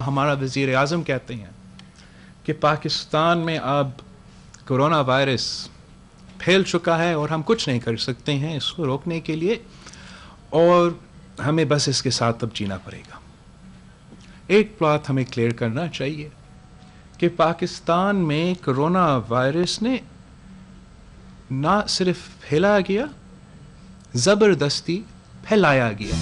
हमारा वज़ीर आज़म कहते हैं कि पाकिस्तान में अब कोरोना वायरस फैल चुका है और हम कुछ नहीं कर सकते हैं इसको रोकने के लिए, और हमें बस इसके साथ अब जीना पड़ेगा। एक बात हमें क्लियर करना चाहिए कि पाकिस्तान में कोरोना वायरस ने ना सिर्फ फैलाया गया, ज़बरदस्ती फैलाया गया।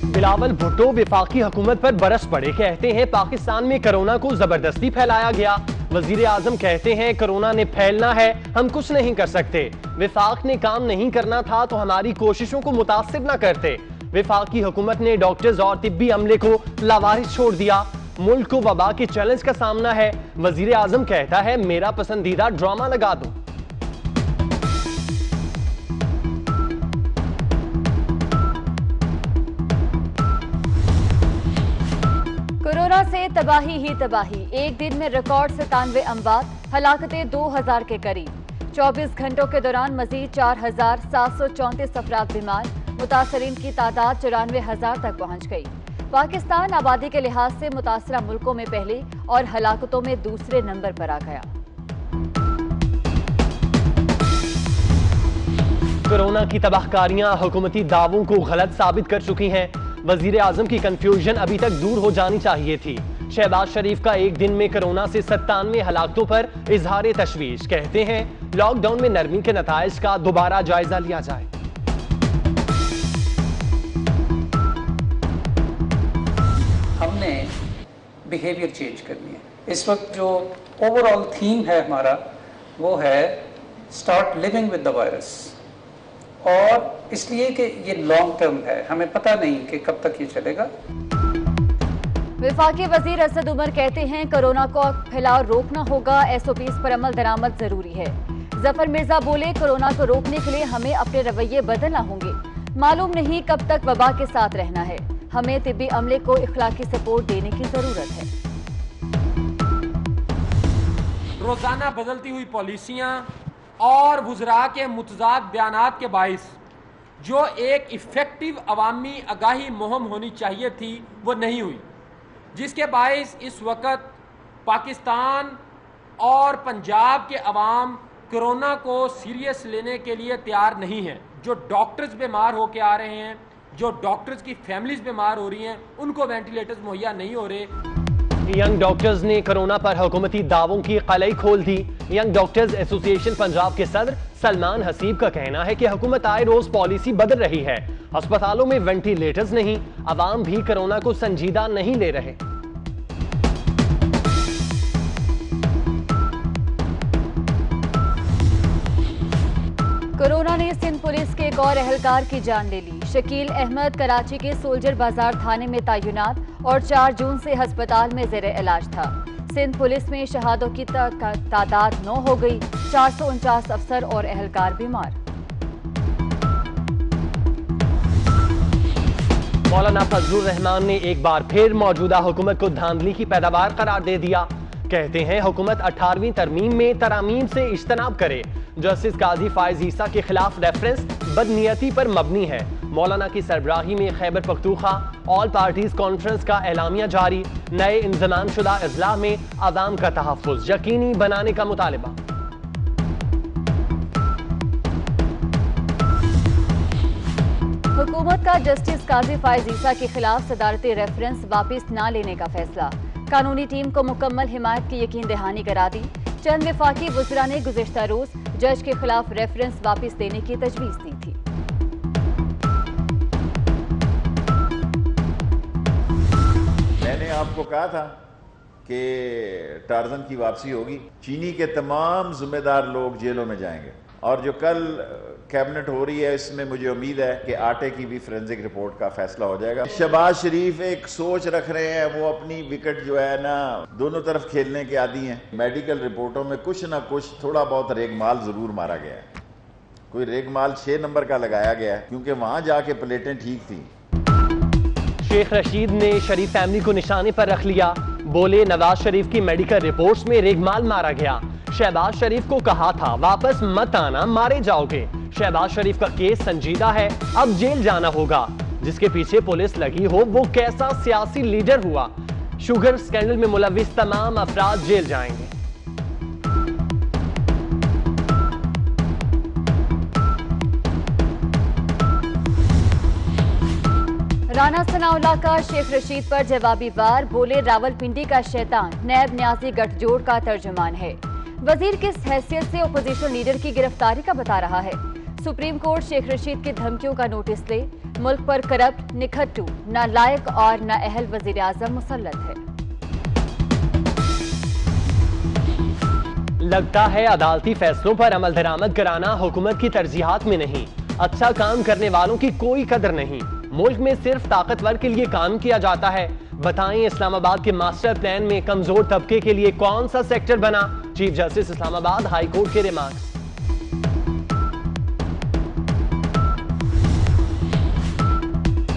बिलावल भुट्टो वफाकी हुकूमत पर बरस पड़े, कहते हैं पाकिस्तान में कोरोना को जबरदस्ती फैलाया गया। वजीर आजम कहते हैं कोरोना ने फैलना है, हम कुछ नहीं कर सकते। वफाक ने काम नहीं करना था तो हमारी कोशिशों को मुतासिर न करते। वफाकी हुकूमत ने डॉक्टर्स और तिब्बी अमले को लावारिस छोड़ दिया। मुल्क को वबा के चैलेंज का सामना है। वजीर आजम कहता है मेरा पसंदीदा ड्रामा लगा दो। कोरोना से तबाही ही तबाही, एक दिन में रिकॉर्ड 97 अमवात, हलाकतें 2000 के करीब। 24 घंटों के दौरान मजीद 4734 अफराद बीमार, मुतासरीन की तादाद 94,000 तक पहुंच गई। पाकिस्तान आबादी के लिहाज से मुतासरा मुल्कों में पहले और हलाकतों में दूसरे नंबर पर आ गया। कोरोना की तबाहकारियां हुकूमती दावों को गलत साबित कर चुकी हैं। वजीर आजम की कंफ्यूजन अभी तक दूर हो जानी चाहिए थी। शहबाज शरीफ का एक दिन में कोरोना से 97 हलाकतों पर इजहार तशवीश, कहते हैं लॉकडाउन में नरमी के नताइज का दोबारा जायजा लिया जाए। हमने बिहेवियर चेंज करनी है। इस वक्त जो ओवरऑल थीम है हमारा वो है start living with the virus, और इसलिए कि ये लॉन्ग टर्म है, हमें पता नहीं कि कब तक ये चलेगा। वफाकी वजीर असद उमर कहते हैं कोरोना को फैलाव रोकना होगा, SOPs पर अमल दरामद जरूरी है। जफर मिर्जा बोले कोरोना को रोकने के लिए हमें अपने रवैये बदलना होंगे, मालूम नहीं कब तक वबा के साथ रहना है, हमें तिब्बी अमले को इखलाकी सपोर्ट देने की जरूरत है। रोजाना बदलती हुई पॉलिसियां और वुज़रा के मुतज़ाद बयानात के बाइस जो एक इफ़ेक्टिव अवामी आगाही मुहिम होनी चाहिए थी वो नहीं हुई, जिसके बाइस इस वक्त पाकिस्तान और पंजाब के अवाम कोरोना को सीरियस लेने के लिए तैयार नहीं हैं। जो डॉक्टर्स बीमार होकर आ रहे हैं, जो डॉक्टर्स की फैमिलीज बीमार हो रही हैं, उनको वेंटिलेटर्स मुहैया नहीं हो रहे। यंग डॉक्टर्स ने कोरोना पर हुकूमती दावों की कलई खोल दी। यंग डॉक्टर्स एसोसिएशन पंजाब के सदर सलमान हसीब का कहना है कि हुकूमत आए रोज पॉलिसी बदल रही है। अस्पतालों में वेंटिलेटर्स नहीं, अवाम भी कोरोना को संजीदा नहीं ले रहे। कोरोना ने सिंध पुलिस के एक और एहलकार की जान ले ली। शकील अहमद कराची के सोल्जर बाजार थाने में तैनात और 4 जून से अस्पताल में ज़ेरे इलाज था। सिंध पुलिस में शहादों की तादाद 9 हो गई, 449 अफसर और एहलकार बीमार। मौलाना फजलुर रहमान ने एक बार फिर मौजूदा हुकूमत को धांधली की पैदावार करार दे दिया। कहते हैं हुकूमत 18वीं तरमीम में तरामीम से इज्तनाब करे। जस्टिस काजी फायज ईसा के खिलाफ रेफरेंस बदनीयती पर मबनी है। मौलाना की सरबराही में Khyber Pakhtunkhwa all parties conference का एलामिया जारी। नए इंजमान शुदा इजलास में आवाम का तहफ़्फ़ुज़ यकीनी बनाने का मुतालबा। हुकूमत का जस्टिस काजी फायज ईसा के खिलाफ सदारती रेफरेंस वापस न लेने का फैसला। कानूनी टीम को मुकम्मल हिमायत की यकीन दहानी करा दी। चंद वफाकी वज़रा ने गुज़िश्ता रोज जज के खिलाफ रेफरेंस वापस देने की तजवीज़ दी थी। मैंने आपको कहा था कि टार्जन की वापसी होगी। चीनी के तमाम जिम्मेदार लोग जेलों में जाएंगे, और जो कल कैबिनेट हो रही है इसमें मुझे उम्मीद है कि आटे की भी फोरेंसिक रिपोर्ट का फैसला हो जाएगा। शहबाज शरीफ एक सोच रख रहे हैं, वो अपनी विकेट जो है ना दोनों तरफ खेलने के आदी हैं। मेडिकल रिपोर्टों में कुछ ना कुछ थोड़ा बहुत रेगमाल जरूर मारा गया है। कोई रेगमाल 6 नंबर का लगाया गया है क्योंकि वहां जाके प्लेटें ठीक थी। शेख रशीद ने शरीफ फैमिली को निशाने पर रख लिया। बोले नवाज शरीफ की मेडिकल रिपोर्ट्स में रेगमाल मारा गया। शहबाज शरीफ को कहा था वापस मत आना, मारे जाओगे। शहबाज शरीफ का केस संजीदा है, अब जेल जाना होगा। जिसके पीछे पुलिस लगी हो वो कैसा सियासी लीडर हुआ। शुगर स्कैंडल में मुलविस तमाम अफराद जेल जाएंगे। राना सनाउल्लाह का शेख रशीद पर जवाबी वार, बोले रावलपिंडी का शैतान नैब न्याजी गठजोड़ का तर्जुमान है। वजीर किस हैसियत से ओपोजिशन लीडर की गिरफ्तारी का बता रहा है। सुप्रीम कोर्ट शेख रशीद की धमकियों का नोटिस ले, मुल्क पर करप्ट, निखट्टू, नालायक और नाअहल वजीर आजम मुसल्लत है। लगता है अदालती फैसलों पर अमल दरामद कराना हुकूमत की तरजीहात में नहीं। अच्छा काम करने वालों की कोई कदर नहीं। मुल्क में सिर्फ ताकतवर के लिए काम किया जाता है। बताएं इस्लामाबाद के मास्टर प्लान में कमजोर तबके के लिए कौन सा सेक्टर बना। Chief justice Islamabad high court के रिमार्क्स।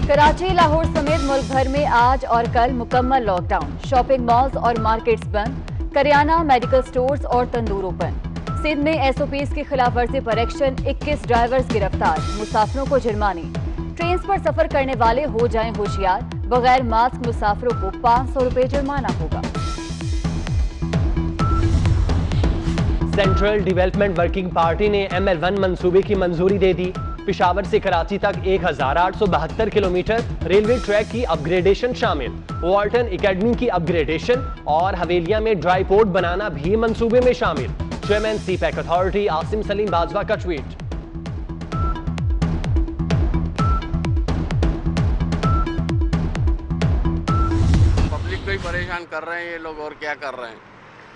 कराची, लाहौर समेत मुल्क भर में आज और कल मुकम्मल लॉकडाउन। शॉपिंग मॉल्स और मार्केट्स बंद, करियाना, मेडिकल स्टोर्स और तंदूर ओपन। सिंध में एसओपीज की खिलाफ वर्जी पर एक्शन, 21 ड्राइवर्स गिरफ्तार, मुसाफिरों को जुर्माने। ट्रेन पर सफर करने वाले हो जाएं होशियार, बगैर मास्क मुसाफिरों को 500 रुपए जुर्माना होगा। सेंट्रल डेवलपमेंट वर्किंग पार्टी ने ML1 मंसूबे की मंजूरी दे दी। पेशावर से कराची तक 1872 किलोमीटर रेलवे ट्रैक की अपग्रेडेशन शामिल, वॉल्टन एकेडमी की अपग्रेडेशन और हवेलिया में ड्राई पोर्ट बनाना भी मंसूबे में शामिल। Chairman CPEC authority Asim Salim Bajwa का ट्वीट। पब्लिक को ही परेशान कर रहे हैं ये लोग, और क्या कर रहे हैं।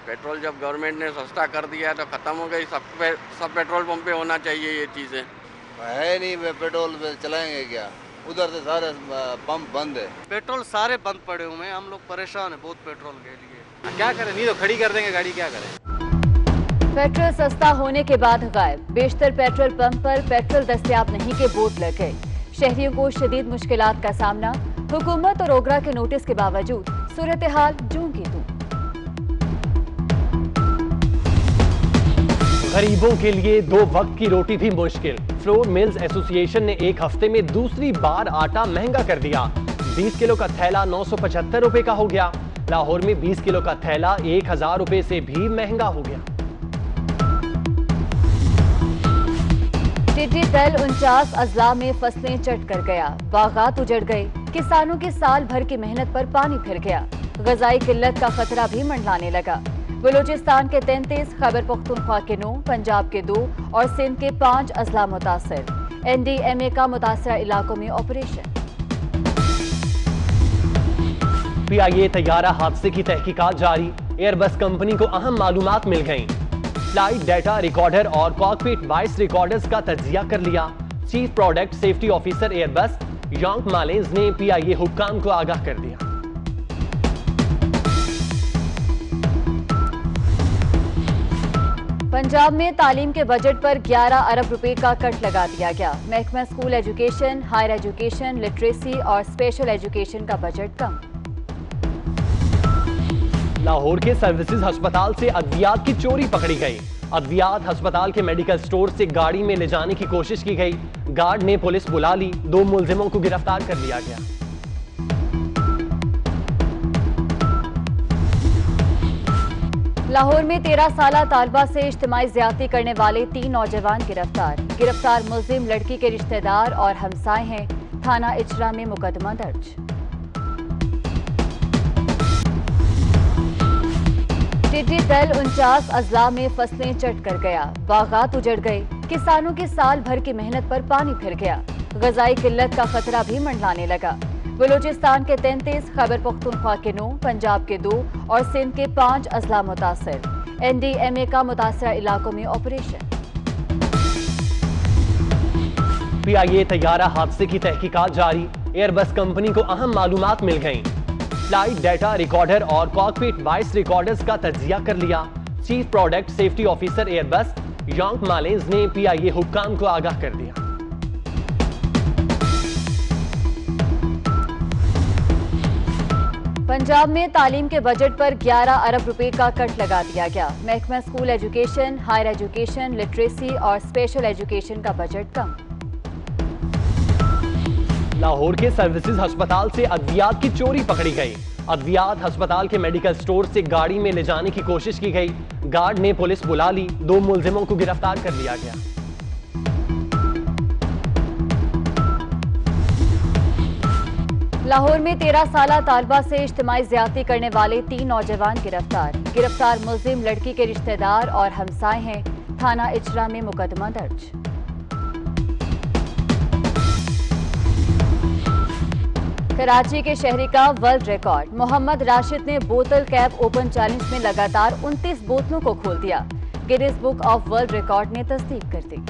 पेट्रोल जब गवर्नमेंट ने सस्ता कर दिया तो खत्म हो गई। सब पेट्रोल पंप पे होना चाहिए ये चीज़ें। है नहीं, पेट्रोल चलाएंगे क्या, उधर से सारे पंप बंद है। पेट्रोल सारे बंद पड़े हुए हैं, हम लोग परेशान हैं बहुत पेट्रोल के लिए। क्या करें, नहीं तो खड़ी कर देंगे गाड़ी, क्या करें। पेट्रोल सस्ता होने के बाद गायब, बेशतर पेट्रोल पंप पर पेट्रोल दस्तयाब नहीं के बोर्ड लग गए। शहरियों को शदीद मुश्किलात का सामना, हुकूमत और ओगरा के नोटिस के बावजूद सूरत हाल जूं की तूं। गरीबों के लिए 2 वक्त की रोटी भी मुश्किल। फ्लोर मिल्स एसोसिएशन ने एक हफ्ते में दूसरी बार आटा महंगा कर दिया। 20 किलो का थैला 975 रुपए का हो गया। लाहौर में 20 किलो का थैला 1000 रुपए से भी महंगा हो गया। टिड्डी दल 49 अजला में फसलें चट कर गया, बागात उजड़ गए, किसानों की साल भर की मेहनत पर पानी फिर गया। गजाई किल्लत का खतरा भी मंडलाने लगा। बलूचिस्तान के 33, खैबर पख्तूनख्वा के 9, पंजाब के 2 और सिंध के 5 अजला मुतासर। NDMA का मुतासरा इलाकों में ऑपरेशन। PIA तैयारा हादसे की तहकीकात जारी, एयरबस कंपनी को अहम मालूमात मिल गईं। फ्लाइट डाटा रिकॉर्डर और कॉकपिट वॉइस रिकॉर्डर्स का तज्जिया कर लिया। Chief product safety officer Airbus Yannick Malinge ने PIA हुक्काम को आगाह कर दिया। पंजाब में तालीम के बजट पर 11 अरब रुपए का कट लगा दिया गया। महकमा school education, higher education, literacy और स्पेशल एजुकेशन का बजट कम। लाहौर के सर्विसेज अस्पताल से अद्वियात की चोरी पकड़ी गई। अद्वियात अस्पताल के मेडिकल स्टोर से गाड़ी में ले जाने की कोशिश की गई। गार्ड ने पुलिस बुला ली, 2 मुलजिमों को गिरफ्तार कर लिया गया। लाहौर में 13 साला तालबा से इज्तिमाई ज्यादती करने वाले 3 नौजवान गिरफ्तार। गिरफ्तार मुलजिम लड़की के रिश्तेदार और हमसाए हैं। थाना इचरा में मुकदमा दर्ज। टिड्डी दल 49 अजला में फसलें चट कर गया, बागात उजड़ गए, किसानों की साल भर की मेहनत पर पानी फिर गया। गजाई किल्लत का खतरा भी मंडलाने लगा। बलूचिस्तान के 33, खैबर पख्तूनख्वा के 9, पंजाब के 2 और सिंध के 5 अजला मुतासर। NDMA का मुतासरा इलाकों में ऑपरेशन। PIA तैयारा हादसे की तहकीकात जारी, एयरबस कंपनी को अहम मालूमात मिल गईं। फ्लाइट डाटा रिकॉर्डर और कॉकपिट वॉइस रिकॉर्डर्स का तज्जिया कर लिया। Chief product safety officer Airbus Yannick Malinge ने PIA हुक्काम को आगाह कर दिया। पंजाब में तालीम के बजट पर 11 अरब रुपए का कट लगा दिया गया। महकमा school education, higher education, literacy और स्पेशल एजुकेशन का बजट कम। लाहौर के सर्विसेज अस्पताल से अद्वियात की चोरी पकड़ी गई। अद्वियात अस्पताल के मेडिकल स्टोर से गाड़ी में ले जाने की कोशिश की गई। गार्ड ने पुलिस बुला ली। 2 मुलजिमों को गिरफ्तार कर लिया गया। लाहौर में 13 साला तालबा से इज्तिमाई ज्यादती करने वाले 3 नौजवान गिरफ्तार। गिरफ्तार मुलजिम लड़की के रिश्तेदार और हमसाए हैं। थाना इचरा में मुकदमा दर्ज। कराची के शहरी का वर्ल्ड रिकॉर्ड। मोहम्मद राशिद ने बोतल कैप ओपन चैलेंज में लगातार 29 बोतलों को खोल दिया। Guinness book of world record ने तस्दीक कर दी।